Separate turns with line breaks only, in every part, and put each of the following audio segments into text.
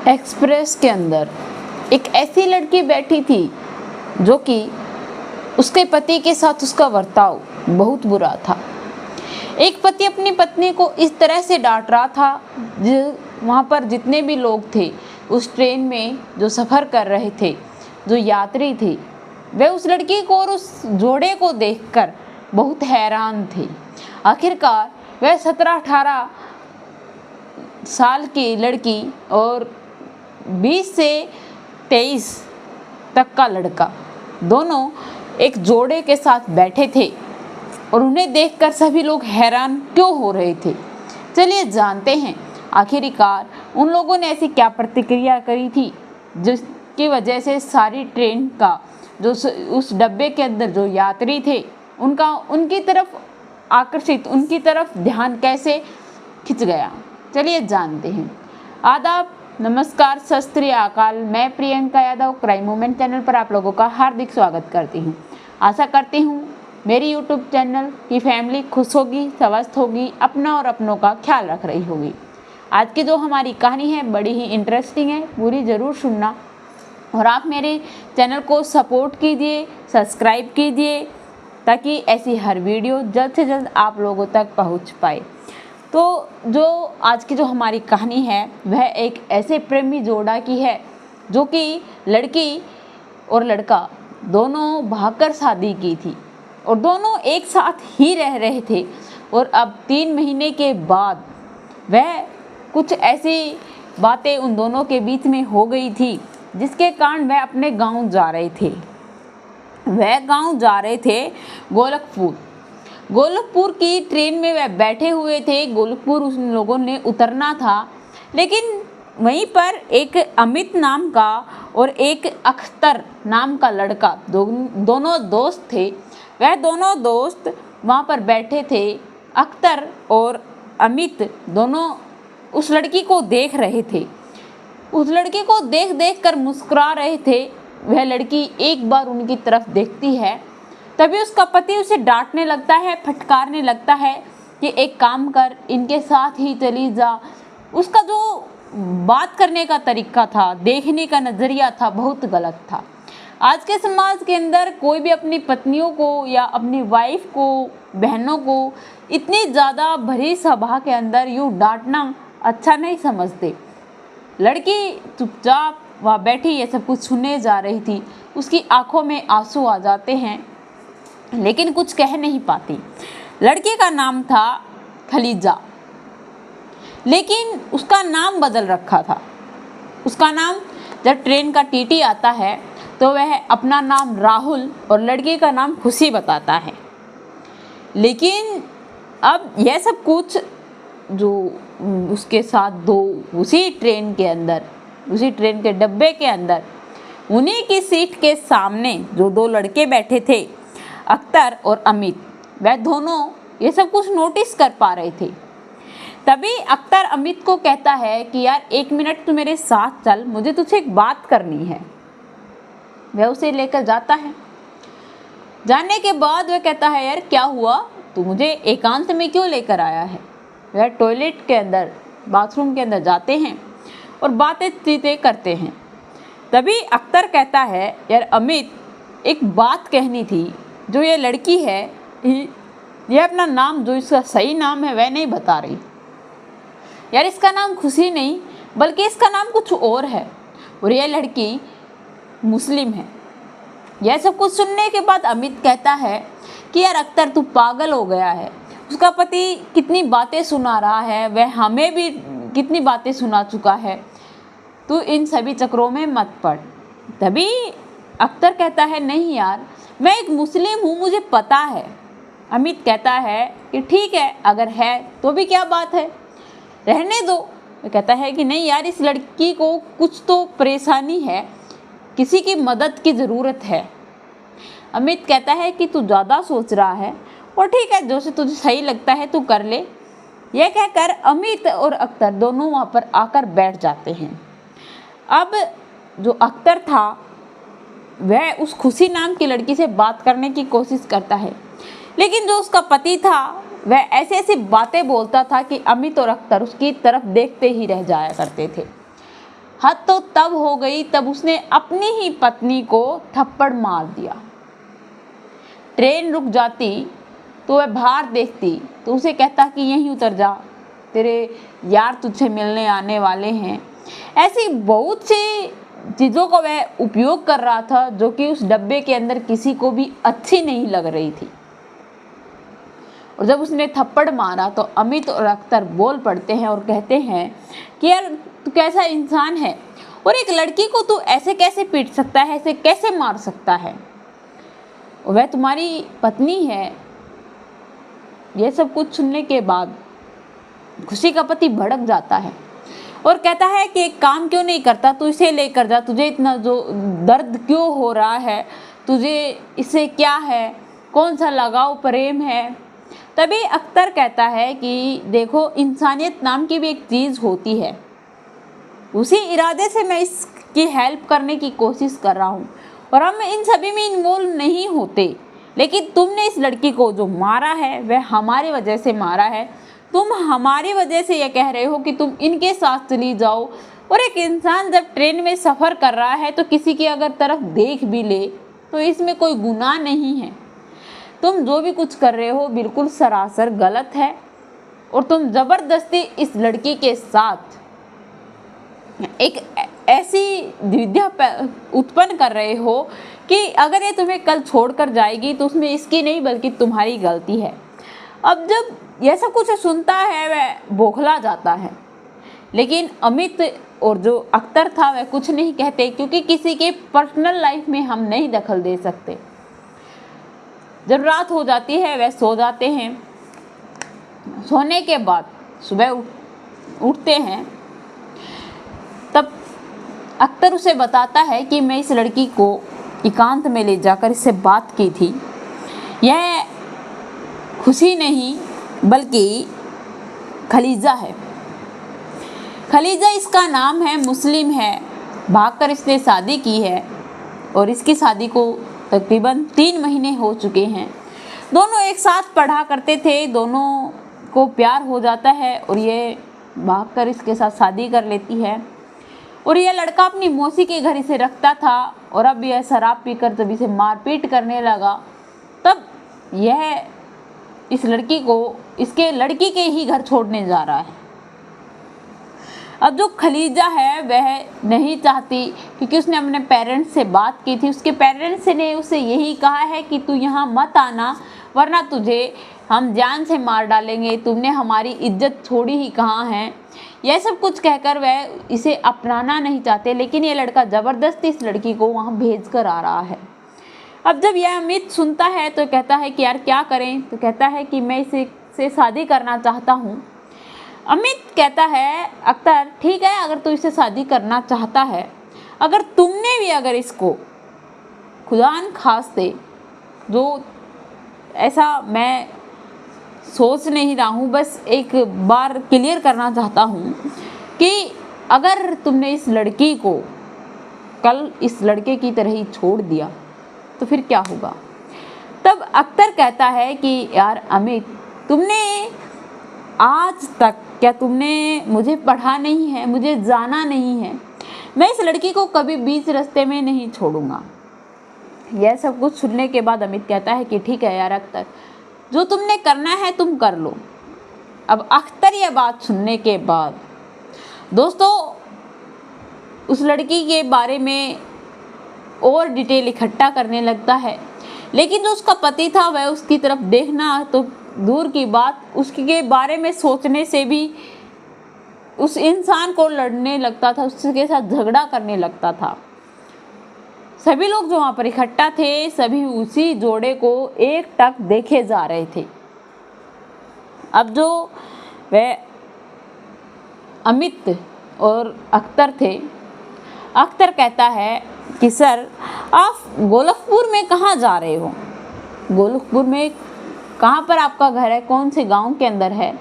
Express के अंदर एक ऐसी लड़की बैठी थी जो कि उसके पति के साथ उसका बर्ताव बहुत बुरा था। एक पति अपनी पत्नी को इस तरह से डांट रहा था, वहाँ पर जितने भी लोग थे उस ट्रेन में जो सफ़र कर रहे थे, जो यात्री थे, वे उस लड़की को और उस जोड़े को देखकर बहुत हैरान थे। आखिरकार वह 17-18 साल की लड़की और 20 से 23 तक का लड़का, दोनों एक जोड़े के साथ बैठे थे और उन्हें देखकर सभी लोग हैरान क्यों हो रहे थे। चलिए जानते हैं आखिरकार उन लोगों ने ऐसी क्या प्रतिक्रिया करी थी जिसकी वजह से सारी ट्रेन का जो उस डब्बे के अंदर जो यात्री थे उनकी तरफ आकर्षित, उनकी तरफ ध्यान कैसे खिंच गया। चलिए जानते हैं। आदाब, नमस्कार, सत श्री अकाल। मैं Priyanka Yadav crime moment channel पर आप लोगों का हार्दिक स्वागत करती हूँ। आशा करती हूँ मेरी यूट्यूब चैनल की फैमिली खुश होगी, स्वस्थ होगी, अपना और अपनों का ख्याल रख रही होगी। आज की जो हमारी कहानी है बड़ी ही इंटरेस्टिंग है, पूरी ज़रूर सुनना और आप मेरे चैनल को सपोर्ट कीजिए, सब्सक्राइब कीजिए ताकि ऐसी हर वीडियो जल्द से जल्द आप लोगों तक पहुँच पाए। तो जो आज की जो हमारी कहानी है वह एक ऐसे प्रेमी जोड़ा की है जो कि लड़की और लड़का दोनों भागकर शादी की थी और दोनों एक साथ ही रह रहे थे। और अब 3 महीने के बाद वह कुछ ऐसी बातें उन दोनों के बीच में हो गई थी जिसके कारण वह अपने गांव जा रहे थे। वह गांव जा रहे थे गोलकपुर की ट्रेन में वह बैठे हुए थे। गोलकपुर उन लोगों ने उतरना था, लेकिन वहीं पर एक अमित नाम का और एक अख्तर नाम का लड़का, दोनों दोस्त थे। वह दोनों दोस्त वहाँ पर बैठे थे। अख्तर और अमित दोनों उस लड़की को देख रहे थे। उस लड़की को देख देख कर मुस्कुरा रहे थे। वह लड़की एक बार उनकी तरफ देखती है, तभी उसका पति उसे डांटने लगता है, फटकारने लगता है कि एक काम कर, इनके साथ ही चली जा। उसका जो बात करने का तरीका था, देखने का नज़रिया था, बहुत गलत था। आज के समाज के अंदर कोई भी अपनी पत्नियों को या अपनी वाइफ को, बहनों को इतनी ज़्यादा भरी सभा के अंदर यूँ डांटना अच्छा नहीं समझते। लड़की चुपचाप वहाँ बैठी ये सब कुछ सुनने जा रही थी। उसकी आंखों में आंसू आ जाते हैं लेकिन कुछ कह नहीं पाती। लड़के का नाम था खलीजा, लेकिन उसका नाम बदल रखा था। उसका नाम, जब ट्रेन का टीटी आता है तो वह अपना नाम राहुल और लड़के का नाम खुशी बताता है। लेकिन अब यह सब कुछ जो उसके साथ दो उसी ट्रेन के डब्बे के अंदर उन्हीं की सीट के सामने जो 2 लड़के बैठे थे, अख्तर और अमित, वह दोनों ये सब कुछ नोटिस कर पा रहे थे। तभी अख्तर अमित को कहता है कि यार 1 मिनट तू मेरे साथ चल, मुझे तुझसे एक बात करनी है। वह उसे लेकर जाता है। जाने के बाद वह कहता है यार क्या हुआ, तू मुझे एकांत में क्यों लेकर आया है। वह टॉयलेट के अंदर, बाथरूम के अंदर जाते हैं और बातें चीतें करते हैं। तभी अख्तर कहता है यार अमित, एक बात कहनी थी। जो ये लड़की है यह अपना नाम, जो इसका सही नाम है वह नहीं बता रही। यार इसका नाम खुशी नहीं बल्कि इसका नाम कुछ और है और यह लड़की मुस्लिम है। यह सब कुछ सुनने के बाद अमित कहता है कि यार अख्तर तू पागल हो गया है। उसका पति कितनी बातें सुना रहा है, वह हमें भी कितनी बातें सुना चुका है, तू इन सभी चक्रों में मत पड़। तभी अख्तर कहता है नहीं यार, मैं एक मुस्लिम हूँ, मुझे पता है। अमित कहता है कि ठीक है, अगर है तो भी क्या बात है, रहने दो। वो कहता है कि नहीं यार, इस लड़की को कुछ तो परेशानी है, किसी की मदद की ज़रूरत है। अमित कहता है कि तू ज़्यादा सोच रहा है और ठीक है, जो से तुझे सही लगता है तू कर ले। यह कहकर अमित और अख्तर दोनों वहाँ पर आकर बैठ जाते हैं। अब जो अख्तर था वह उस खुशी नाम की लड़की से बात करने की कोशिश करता है, लेकिन जो उसका पति था वह ऐसी ऐसी बातें बोलता था कि अमित और अख्तर उसकी तरफ देखते ही रह जाया करते थे। हद तो तब हो गई तब उसने अपनी ही पत्नी को थप्पड़ मार दिया। ट्रेन रुक जाती तो वह बाहर देखती तो उसे कहता कि यहीं उतर जा, तेरे यार तुझसे मिलने आने वाले हैं। ऐसी बहुत सी चीज़ों का वह उपयोग कर रहा था जो कि उस डब्बे के अंदर किसी को भी अच्छी नहीं लग रही थी। और जब उसने थप्पड़ मारा तो अमित और अख्तर बोल पड़ते हैं और कहते हैं कि यार तू कैसा इंसान है, और एक लड़की को तू ऐसे कैसे पीट सकता है, ऐसे कैसे मार सकता है, वह तुम्हारी पत्नी है। यह सब कुछ सुनने के बाद खुशी का पति भड़क जाता है और कहता है कि एक काम क्यों नहीं करता, तू इसे लेकर जा, तुझे इतना जो दर्द क्यों हो रहा है, तुझे इससे क्या है, कौन सा लगाव प्रेम है। तभी अख्तर कहता है कि देखो इंसानियत नाम की भी एक चीज़ होती है, उसी इरादे से मैं इसकी हेल्प करने की कोशिश कर रहा हूँ और हम इन सभी में इन्वॉल्व नहीं होते, लेकिन तुमने इस लड़की को जो मारा है वह हमारी वजह से मारा है। तुम हमारी वजह से ये कह रहे हो कि तुम इनके साथ चली जाओ, और एक इंसान जब ट्रेन में सफ़र कर रहा है तो किसी की अगर तरफ देख भी ले तो इसमें कोई गुनाह नहीं है। तुम जो भी कुछ कर रहे हो बिल्कुल सरासर गलत है, और तुम ज़बरदस्ती इस लड़की के साथ एक ऐसी द्विधा उत्पन्न कर रहे हो कि अगर ये तुम्हें कल छोड़कर जाएगी तो उसमें इसकी नहीं बल्कि तुम्हारी गलती है। अब जब यह सब कुछ सुनता है वह बौखला जाता है, लेकिन अमित और जो अख्तर था वह कुछ नहीं कहते, क्योंकि किसी के पर्सनल लाइफ में हम नहीं दखल दे सकते। जब रात हो जाती है वह सो जाते हैं। सोने के बाद सुबह उठते हैं, तब अख्तर उसे बताता है कि मैं इस लड़की को एकांत में ले जाकर इससे बात की थी। यह खुशी नहीं बल्कि खलीजा है। खलीजा इसका नाम है, मुस्लिम है, भागकर इसने शादी की है और इसकी शादी को तकरीबन 3 महीने हो चुके हैं। दोनों एक साथ पढ़ा करते थे, दोनों को प्यार हो जाता है और ये भागकर इसके साथ शादी कर लेती है। और यह लड़का अपनी मौसी के घर इसे रखता था और अब यह शराब पीकर जब इसे मारपीट करने लगा तब यह इस लड़की को इसके लड़की के ही घर छोड़ने जा रहा है। अब जो खलीजा है वह नहीं चाहती, क्योंकि उसने अपने पेरेंट्स से बात की थी। उसके पेरेंट्स ने उसे यही कहा है कि तू यहाँ मत आना वरना तुझे हम जान से मार डालेंगे, तुमने हमारी इज्जत छोड़ी ही कहाँ है। यह सब कुछ कहकर वह इसे अपनाना नहीं चाहते, लेकिन यह लड़का ज़बरदस्ती इस लड़की को वहाँ भेज कर आ रहा है। अब जब यह अमित सुनता है तो कहता है कि यार क्या करें, तो कहता है कि मैं इसे शादी करना चाहता हूँ। अमित कहता है अख्तर ठीक है, अगर तू इसे शादी करना चाहता है, अगर तुमने भी अगर इसको खुदान खास्ते, जो ऐसा मैं सोच नहीं रहा हूँ, बस एक बार क्लियर करना चाहता हूँ कि अगर तुमने इस लड़की को कल इस लड़के की तरह ही छोड़ दिया तो फिर क्या होगा। तब अख्तर कहता है कि यार अमित, तुमने आज तक क्या तुमने मुझे पढ़ा नहीं है, मुझे जाना नहीं है, मैं इस लड़की को कभी बीच रास्ते में नहीं छोड़ूंगा। यह सब कुछ सुनने के बाद अमित कहता है कि ठीक है यार अख्तर, जो तुमने करना है तुम कर लो। अब अख्तर यह बात सुनने के बाद दोस्तों उस लड़की के बारे में और डिटेल इकट्ठा करने लगता है, लेकिन जो उसका पति था वह उसकी तरफ देखना तो दूर की बात, उसके बारे में सोचने से भी उस इंसान को लड़ने लगता था, उसके साथ झगड़ा करने लगता था। सभी लोग जो वहाँ पर इकट्ठा थे सभी उसी जोड़े को एकटक देखे जा रहे थे। अब जो वह अमित और अख्तर थे, अख्तर कहता है कि सर आप गोलखपुर में कहाँ जा रहे हो, गोलखपुर में कहाँ पर आपका घर है, कौन से गांव के अंदर है।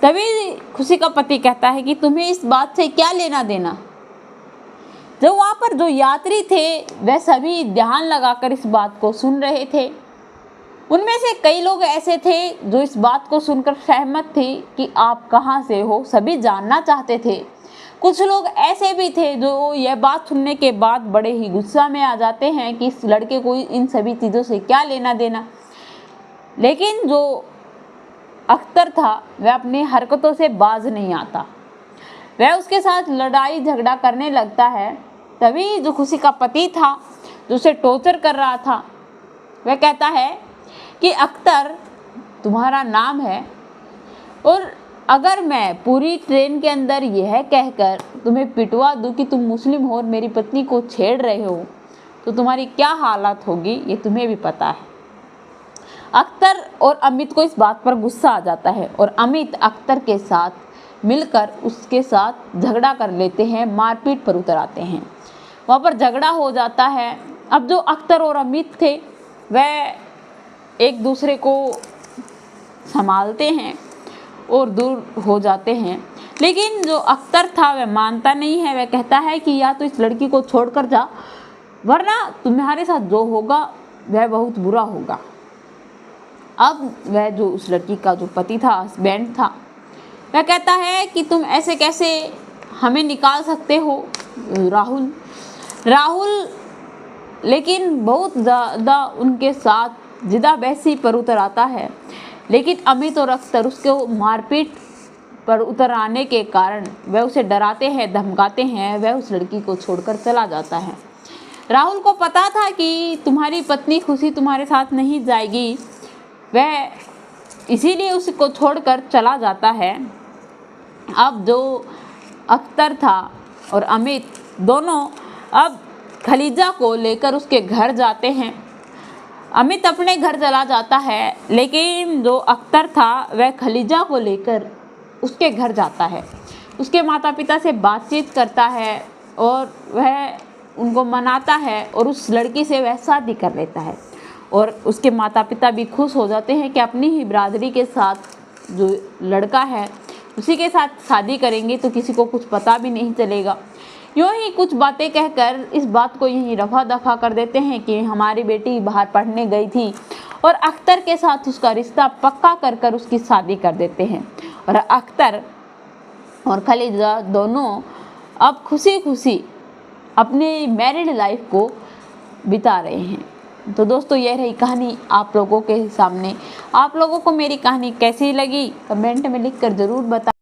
तभी खुशी का पति कहता है कि तुम्हें इस बात से क्या लेना देना। जो वहाँ पर जो यात्री थे वह सभी ध्यान लगाकर इस बात को सुन रहे थे। उनमें से कई लोग ऐसे थे जो इस बात को सुनकर सहमत थे कि आप कहाँ से हो, सभी जानना चाहते थे। कुछ लोग ऐसे भी थे जो यह बात सुनने के बाद बड़े ही गुस्सा में आ जाते हैं कि इस लड़के को इन सभी चीज़ों से क्या लेना देना। लेकिन जो अख्तर था वह अपनी हरकतों से बाज नहीं आता, वह उसके साथ लड़ाई झगड़ा करने लगता है। तभी जो खुशी का पति था जो उसे टॉर्चर कर रहा था वह कहता है कि अख्तर तुम्हारा नाम है, और अगर मैं पूरी ट्रेन के अंदर यह कहकर तुम्हें पिटवा दूं कि तुम मुस्लिम हो और मेरी पत्नी को छेड़ रहे हो तो तुम्हारी क्या हालत होगी ये तुम्हें भी पता है। अख्तर और अमित को इस बात पर गुस्सा आ जाता है और अमित अख्तर के साथ मिलकर उसके साथ झगड़ा कर लेते हैं, मारपीट पर उतर आते हैं। वहाँ पर झगड़ा हो जाता है। अब जो अख्तर और अमित थे वह एक दूसरे को संभालते हैं और दूर हो जाते हैं, लेकिन जो अख्तर था वह मानता नहीं है। वह कहता है कि या तो इस लड़की को छोड़कर जा, वरना तुम्हारे साथ जो होगा वह बहुत बुरा होगा। अब वह जो उस लड़की का जो पति था, हस्बैंड था, वह कहता है कि तुम ऐसे कैसे हमें निकाल सकते हो राहुल लेकिन बहुत ज़्यादा उनके साथ जिदा बहसी पर उतर आता है। लेकिन अमित और अख्तर उसके मारपीट पर उतर आने के कारण वह उसे डराते हैं, धमकाते हैं। वह उस लड़की को छोड़कर चला जाता है। राहुल को पता था कि तुम्हारी पत्नी खुशी तुम्हारे साथ नहीं जाएगी, वह इसीलिए उसको छोड़कर चला जाता है। अब जो अख्तर था और अमित दोनों अब खलीजा को लेकर उसके घर जाते हैं। अमित अपने घर चला जाता है, लेकिन जो अख्तर था वह खलीजा को लेकर उसके घर जाता है, उसके माता पिता से बातचीत करता है और वह उनको मनाता है और उस लड़की से वह शादी कर लेता है। और उसके माता पिता भी खुश हो जाते हैं कि अपनी ही बिरादरी के साथ जो लड़का है उसी के साथ शादी करेंगे तो किसी को कुछ पता भी नहीं चलेगा। यूँ ही कुछ बातें कहकर इस बात को यहीं रफा दफा कर देते हैं कि हमारी बेटी बाहर पढ़ने गई थी, और अख्तर के साथ उसका रिश्ता पक्का कर कर उसकी शादी कर देते हैं। और अख्तर और खलीजा दोनों अब खुशी खुशी अपनी मैरिड लाइफ को बिता रहे हैं। तो दोस्तों यह रही कहानी आप लोगों के सामने। आप लोगों को मेरी कहानी कैसी लगी कमेंट में लिख कर ज़रूर बताएं।